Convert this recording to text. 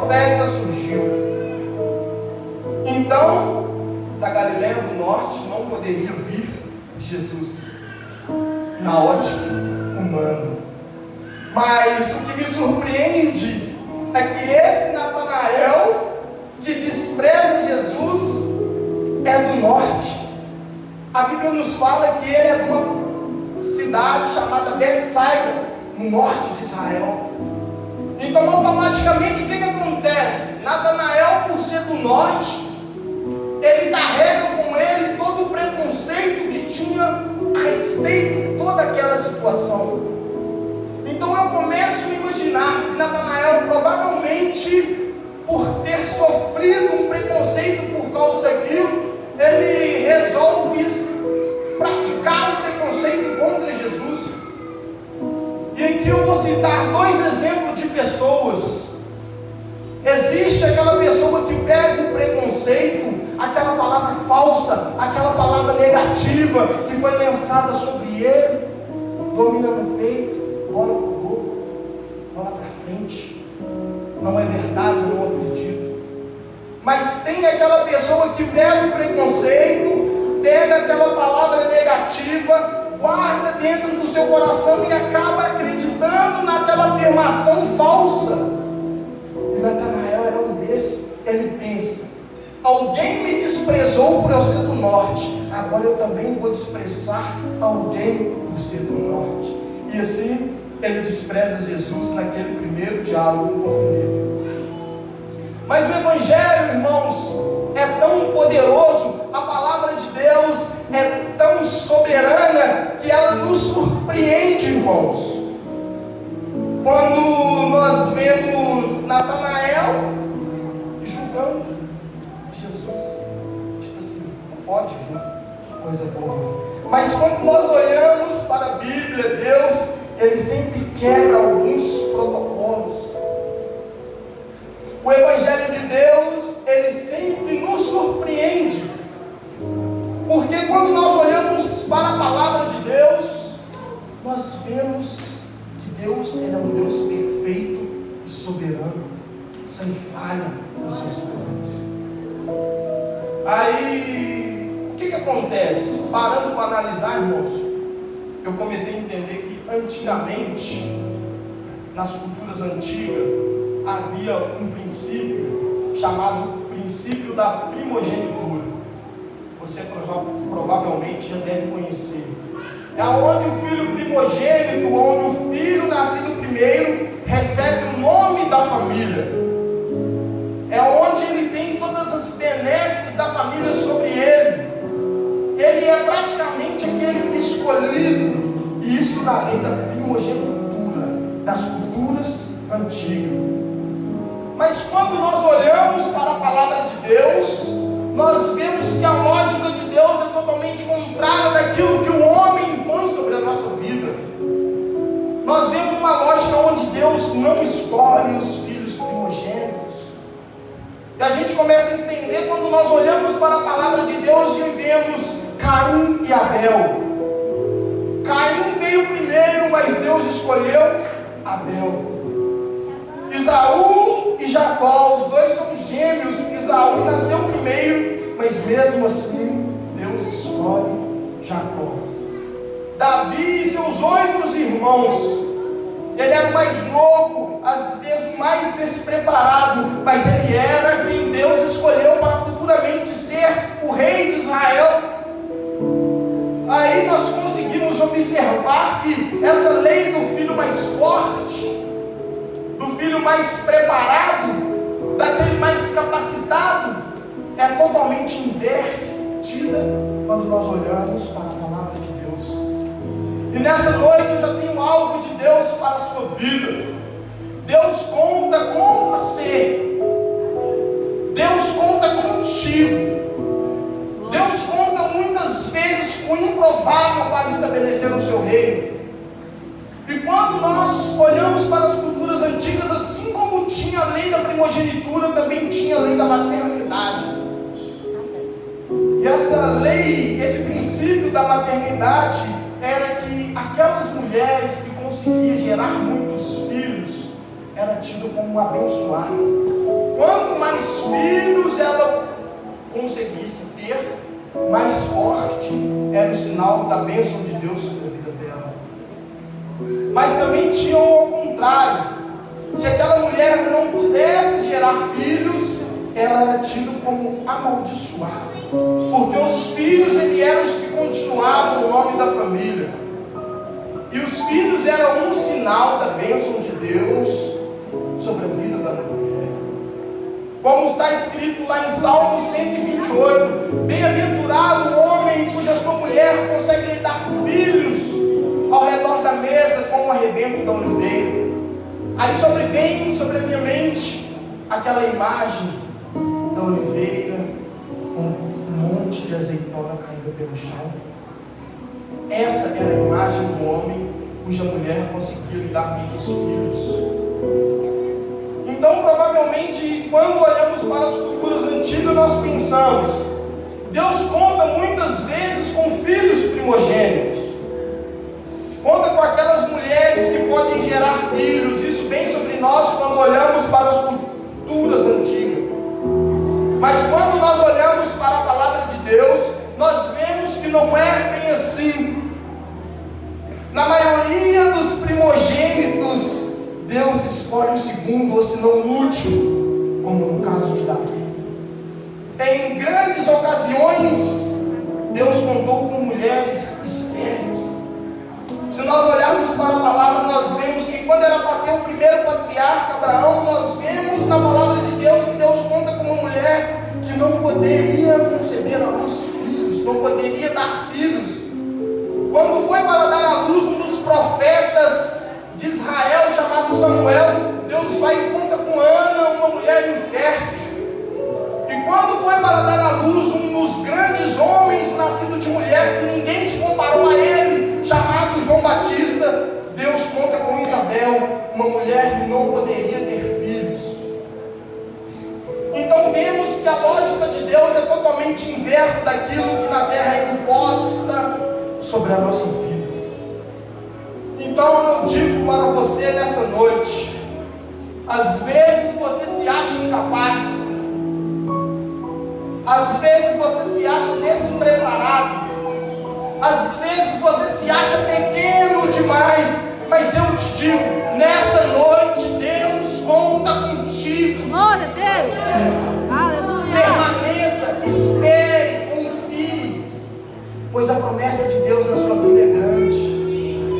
profeta surgiu. Então, da Galileia do Norte não poderia vir Jesus, na ótica humana. Mas o que me surpreende é que esse Natanael, que despreza Jesus, é do norte. A Bíblia nos fala que ele é de uma cidade chamada Betsaida, no norte de Israel. Então, automaticamente, o que acontece? Natanael, por ser do norte, ele carrega com ele todo o preconceito que tinha a respeito de toda aquela situação. Então eu começo a imaginar que Natanael, provavelmente, por ter sofrido um preconceito por causa daquilo, ele resolve praticar um preconceito contra Jesus. E aqui eu vou citar dois exemplos de pessoas. Existe aquela pessoa que pega o preconceito, aquela palavra falsa, aquela palavra negativa que foi lançada sobre ele, domina no peito, bola pro gol, bola para frente. Não é verdade, eu não acredito. Mas tem aquela pessoa que pega o preconceito, pega aquela palavra negativa, guarda dentro do seu coração e acaba acreditando naquela afirmação falsa. E Natanael era um desses. Ele pensa: alguém me desprezou por eu ser do norte, agora eu também vou desprezar alguém por ser do norte. E assim ele despreza Jesus naquele primeiro diálogo com Filipe. Mas o Evangelho, irmãos, é tão poderoso, a palavra de Deus é tão soberana, que ela nos surpreende, irmãos. Quando nós vemos Natanael julgando Jesus, tipo assim, não pode vir coisa boa. Mas quando nós olhamos para a Bíblia, Deus, Ele sempre quebra alguns protocolos. O Evangelho de Deus, ele sempre nos surpreende. Porque quando nós olhamos para a palavra de Deus, nós vemos que Deus, ele é um Deus perfeito e soberano, sem falha nos seus planos. Aí, o que acontece? Parando para analisar, irmãos, eu comecei a entender que antigamente, nas culturas antigas, havia um princípio chamado princípio da primogenitura. Você provavelmente já deve conhecer. É onde o filho primogênito, onde o filho nascido primeiro, recebe o nome da família. É onde ele tem todas as benesses da família sobre ele. Ele é praticamente aquele escolhido. E isso na lei da primogenitura, das culturas antigas. Mas quando nós olhamos para a palavra de Deus, nós vemos que a lógica de Deus é totalmente contrária daquilo que o homem impõe sobre a nossa vida. Nós vemos uma lógica onde Deus não escolhe os filhos primogênitos. E a gente começa a entender quando nós olhamos para a palavra de Deus e vemos Caim e Abel. Caim veio primeiro, mas Deus escolheu Abel. Esaú e Jacó, os dois são gêmeos. Esaú nasceu primeiro, mas mesmo assim Deus escolhe Jacó. Davi e seus 8 irmãos, ele era o mais novo, às vezes o mais despreparado, mas ele era quem Deus escolheu para futuramente ser o rei de Israel. Aí nós conseguimos observar que essa lei do filho mais forte, do filho mais preparado, daquele mais capacitado, é totalmente invertida quando nós olhamos para a palavra de Deus. E nessa noite eu já tenho algo de Deus para a sua vida. Deus conta com você. Deus conta contigo. Deus conta muitas vezes com o improvável para estabelecer o seu reino. E quando nós olhamos para as culturas antigas, assim como tinha a lei da primogenitura, também tinha a lei da maternidade. E essa lei, esse princípio da maternidade, era que aquelas mulheres que conseguiam gerar muitos filhos, era tido como abençoado. quanto mais filhos ela conseguisse ter, mais forte era o sinal da bênção de Deus sobre a vida dela. Mas também tinha o contrário. Se aquela mulher não pudesse gerar filhos, ela era tida como amaldiçoada, porque os filhos eram os que continuavam o nome da família, e os filhos eram um sinal da bênção de Deus sobre a vida da mulher. Como está escrito lá em Salmo 128, bem-aventurado o homem cuja sua mulher consegue lhe dar filhos ao redor da mesa como o arrebento da oliveira. Aí sobrevém sobre a minha mente aquela imagem da oliveira com um monte de azeitona caída pelo chão. Essa era a imagem do homem cuja mulher conseguia lhe dar muitos filhos. Então, provavelmente, quando olhamos para as culturas antigas, nós pensamos: Deus conta muitas vezes com filhos primogênitos, conta com aquelas mulheres que podem gerar filhos. Isso vem sobre nós quando olhamos para as culturas antigas. Mas quando nós olhamos para a palavra de Deus, nós vemos que não é bem assim. Na maioria dos primogênitos, Deus escolhe o segundo, ou se não o último, como no caso de Davi. Em grandes ocasiões, Deus contou com mulheres estéreis. Se nós olharmos para a palavra, nós vemos que quando era para ter o primeiro patriarca, Abraão, nós vemos na palavra de Deus que Deus conta com uma mulher que não poderia conceber a luz filhos, não poderia dar filhos. Quando foi para dar à luz um dos profetas de Israel, chamado Samuel, Deus vai e conta com Ana, uma mulher infértil. E quando foi para dar à luz um dos grandes homens nascido de mulher, que ninguém se comparou a ele, chamado João Batista, Deus conta com Isabel, uma mulher que não poderia ter filhos. Então vemos que a lógica de Deus é totalmente inversa daquilo que na terra é imposta sobre a nossa vida. Então eu digo para você nessa noite: às vezes você se acha incapaz, às vezes você se acha despreparado, às vezes você se acha pequeno demais, mas eu te digo, nessa noite Deus conta contigo. Glória a Deus. Aleluia. Permaneça, espere, confie, pois a promessa de Deus na sua vida é